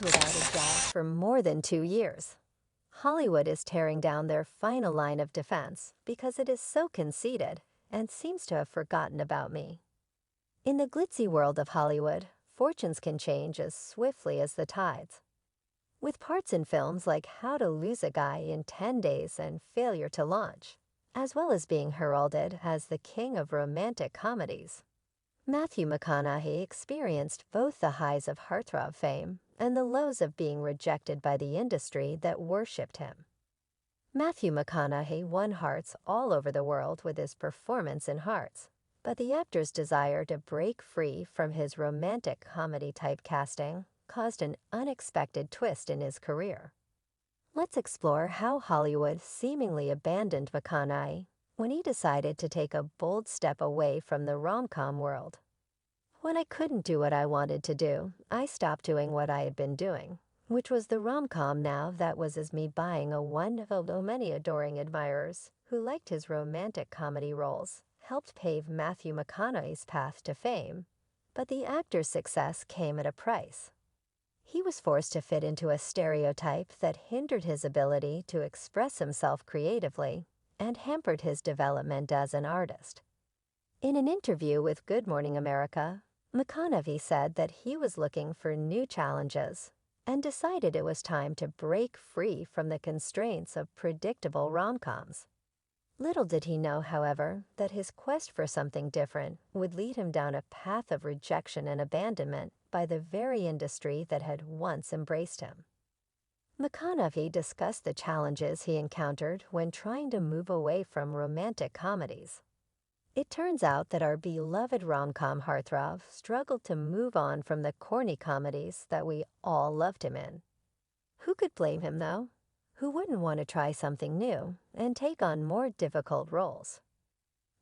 was without a job for more than 2 years. Hollywood is tearing down their final line of defense because it is so conceited and seems to have forgotten about me. In the glitzy world of Hollywood, fortunes can change as swiftly as the tides. With parts in films like How to Lose a Guy in 10 Days and Failure to Launch, as well as being heralded as the king of romantic comedies, Matthew McConaughey experienced both the highs of heartthrob fame and the lows of being rejected by the industry that worshipped him. Matthew McConaughey won hearts all over the world with his performance in Hearts, but the actor's desire to break free from his romantic comedy typecasting caused an unexpected twist in his career. Let's explore how Hollywood seemingly abandoned McConaughey when he decided to take a bold step away from the rom-com world. When I couldn't do what I wanted to do, I stopped doing what I had been doing, which was the rom-com. Now that was as me buying a one of the many adoring admirers who liked his romantic comedy roles, helped pave Matthew McConaughey's path to fame, but the actor's success came at a price. He was forced to fit into a stereotype that hindered his ability to express himself creatively and hampered his development as an artist. In an interview with Good Morning America, McConaughey said that he was looking for new challenges and decided it was time to break free from the constraints of predictable rom-coms. Little did he know, however, that his quest for something different would lead him down a path of rejection and abandonment by the very industry that had once embraced him. McConaughey discussed the challenges he encountered when trying to move away from romantic comedies. It turns out that our beloved rom-com heartthrob struggled to move on from the corny comedies that we all loved him in. Who could blame him, though? Who wouldn't want to try something new and take on more difficult roles?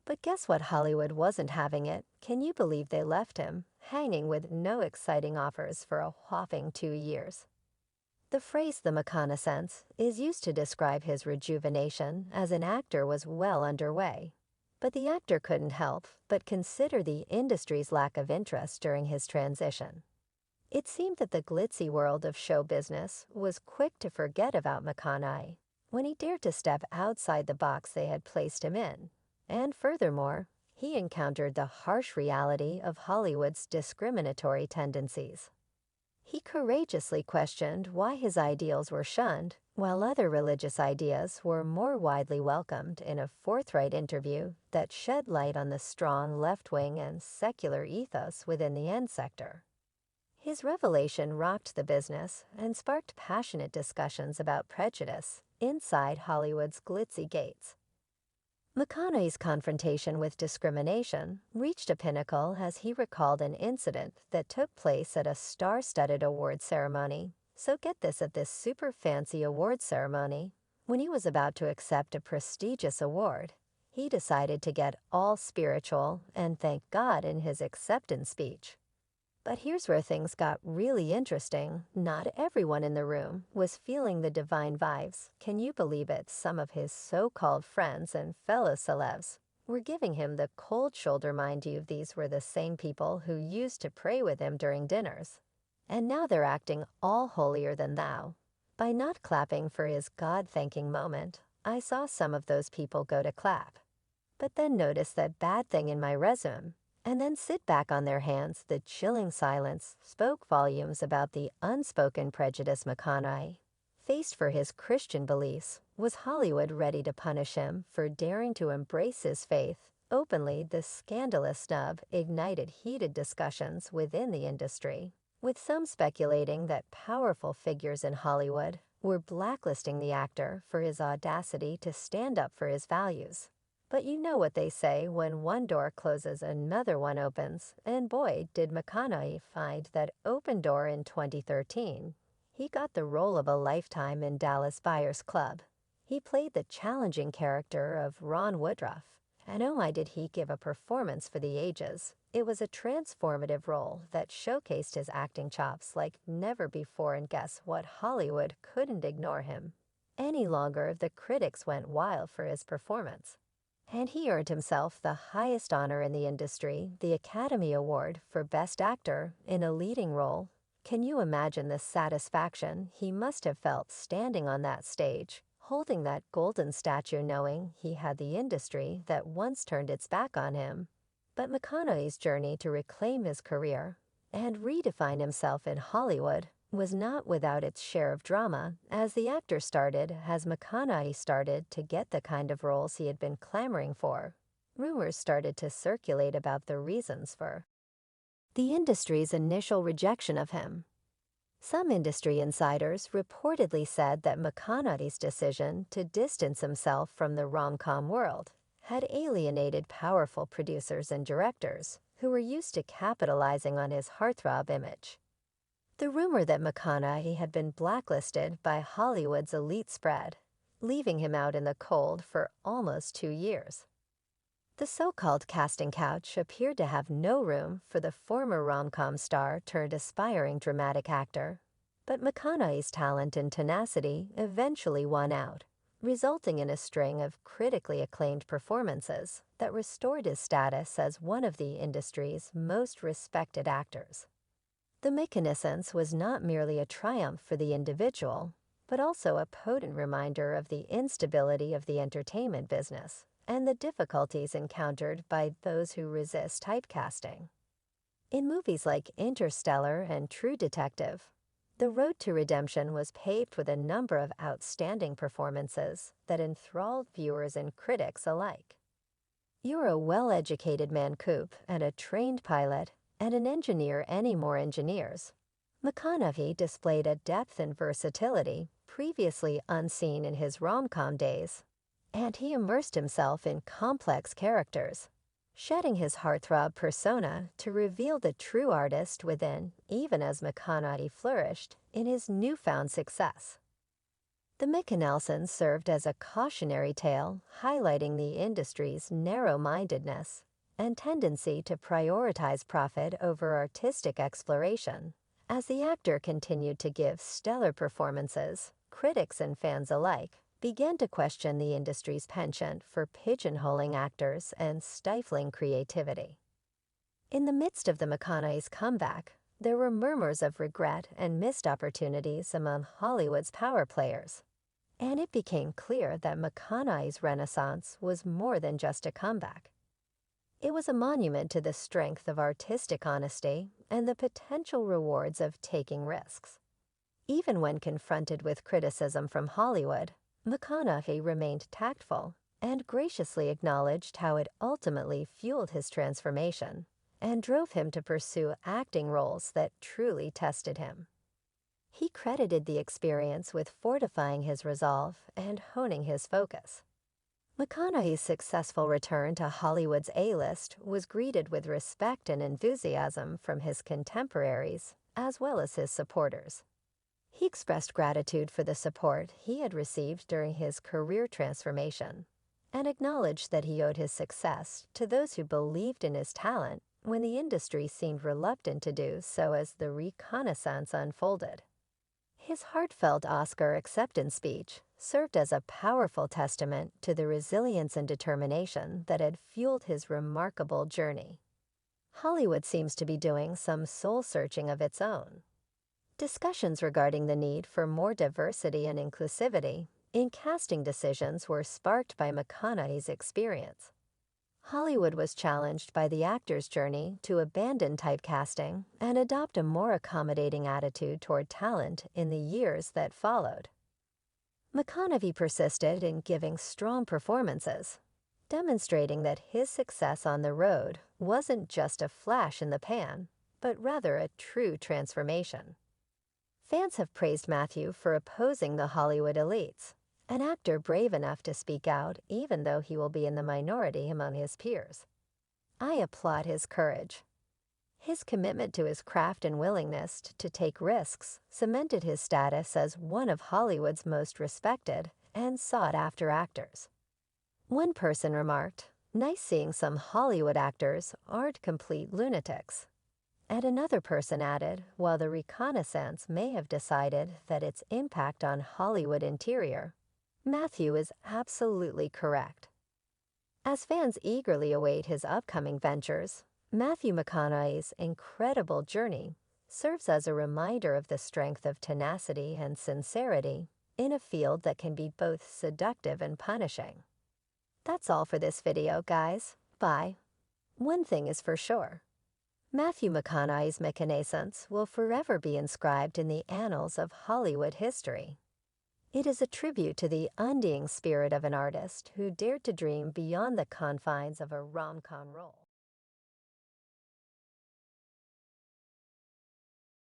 But guess what? Hollywood wasn't having it. Can you believe they left him hanging with no exciting offers for a whopping 2 years? The phrase "the McConaissance" is used to describe his rejuvenation as an actor was well underway. But the actor couldn't help but consider the industry's lack of interest during his transition. It seemed that the glitzy world of show business was quick to forget about McConaughey when he dared to step outside the box they had placed him in. And furthermore, he encountered the harsh reality of Hollywood's discriminatory tendencies. He courageously questioned why his ideals were shunned, while other religious ideas were more widely welcomed, in a forthright interview that shed light on the strong left-wing and secular ethos within the end sector. His revelation rocked the business and sparked passionate discussions about prejudice inside Hollywood's glitzy gates. McConaughey's confrontation with discrimination reached a pinnacle as he recalled an incident that took place at a star-studded award ceremony. So get this, at this super fancy award ceremony, when he was about to accept a prestigious award, he decided to get all spiritual and thank God in his acceptance speech. But here's where things got really interesting. Not everyone in the room was feeling the divine vibes. Can you believe it? Some of his so-called friends and fellow celebs were giving him the cold shoulder. Mind you, these were the same people who used to pray with him during dinners. And now they're acting all holier than thou. By not clapping for his God-thanking moment, I saw some of those people go to clap, but then notice that bad thing in my resume, and then sit back on their hands. The chilling silence spoke volumes about the unspoken prejudice McConaughey faced for his Christian beliefs. Was Hollywood ready to punish him for daring to embrace his faith openly? The scandalous snub ignited heated discussions within the industry, with some speculating that powerful figures in Hollywood were blacklisting the actor for his audacity to stand up for his values. But you know what they say, when one door closes, another one opens, and boy, did McConaughey find that open door in 2013. He got the role of a lifetime in Dallas Buyers Club. He played the challenging character of Ron Woodruff, and oh my did he give a performance for the ages. It was a transformative role that showcased his acting chops like never before, and guess what? Hollywood couldn't ignore him any longer. The critics went wild for his performance, and he earned himself the highest honor in the industry, the Academy Award for Best Actor in a Leading Role. Can you imagine the satisfaction he must have felt standing on that stage, holding that golden statue knowing he had the industry that once turned its back on him? But McConaughey's journey to reclaim his career and redefine himself in Hollywood was not without its share of drama, as McConaughey started to get the kind of roles he had been clamoring for. Rumors started to circulate about the reasons for the industry's initial rejection of him. Some industry insiders reportedly said that McConaughey's decision to distance himself from the rom-com world had alienated powerful producers and directors who were used to capitalizing on his heartthrob image. The rumor that McConaughey had been blacklisted by Hollywood's elite spread, leaving him out in the cold for almost 2 years. The so-called casting couch appeared to have no room for the former rom-com star turned aspiring dramatic actor, but McConaughey's talent and tenacity eventually won out, resulting in a string of critically acclaimed performances that restored his status as one of the industry's most respected actors. The McConaughey's was not merely a triumph for the individual, but also a potent reminder of the instability of the entertainment business and the difficulties encountered by those who resist typecasting. In movies like Interstellar and True Detective, the road to redemption was paved with a number of outstanding performances that enthralled viewers and critics alike. You're a well-educated mancoop and a trained pilot and an engineer any more engineers. McConaughey displayed a depth and versatility previously unseen in his rom-com days, and he immersed himself in complex characters, shedding his heartthrob persona to reveal the true artist within, even as McConaughey flourished in his newfound success. The McConaughey's served as a cautionary tale highlighting the industry's narrow-mindedness and tendency to prioritize profit over artistic exploration. As the actor continued to give stellar performances, critics and fans alike began to question the industry's penchant for pigeonholing actors and stifling creativity. In the midst of the McConaughey's comeback, there were murmurs of regret and missed opportunities among Hollywood's power players, and it became clear that McConaughey's renaissance was more than just a comeback. It was a monument to the strength of artistic honesty and the potential rewards of taking risks. Even when confronted with criticism from Hollywood, McConaughey remained tactful and graciously acknowledged how it ultimately fueled his transformation and drove him to pursue acting roles that truly tested him. He credited the experience with fortifying his resolve and honing his focus. McConaughey's successful return to Hollywood's A-list was greeted with respect and enthusiasm from his contemporaries as well as his supporters. He expressed gratitude for the support he had received during his career transformation and acknowledged that he owed his success to those who believed in his talent when the industry seemed reluctant to do so as the reconnaissance unfolded. His heartfelt Oscar acceptance speech served as a powerful testament to the resilience and determination that had fueled his remarkable journey. Hollywood seems to be doing some soul-searching of its own. Discussions regarding the need for more diversity and inclusivity in casting decisions were sparked by McConaughey's experience. Hollywood was challenged by the actor's journey to abandon typecasting and adopt a more accommodating attitude toward talent in the years that followed. McConaughey persisted in giving strong performances, demonstrating that his success on the road wasn't just a flash in the pan, but rather a true transformation. Fans have praised Matthew for opposing the Hollywood elites, an actor brave enough to speak out even though he will be in the minority among his peers. I applaud his courage. His commitment to his craft and willingness to take risks cemented his status as one of Hollywood's most respected and sought-after actors. One person remarked, "Nice seeing some Hollywood actors aren't complete lunatics." And another person added, while the reconnaissance may have decided that its impact on Hollywood interior, Matthew is absolutely correct. As fans eagerly await his upcoming ventures, Matthew McConaughey's incredible journey serves as a reminder of the strength of tenacity and sincerity in a field that can be both seductive and punishing. That's all for this video, guys. Bye. One thing is for sure. Matthew McConaughey's McConaughey's will forever be inscribed in the annals of Hollywood history. It is a tribute to the undying spirit of an artist who dared to dream beyond the confines of a rom-com role.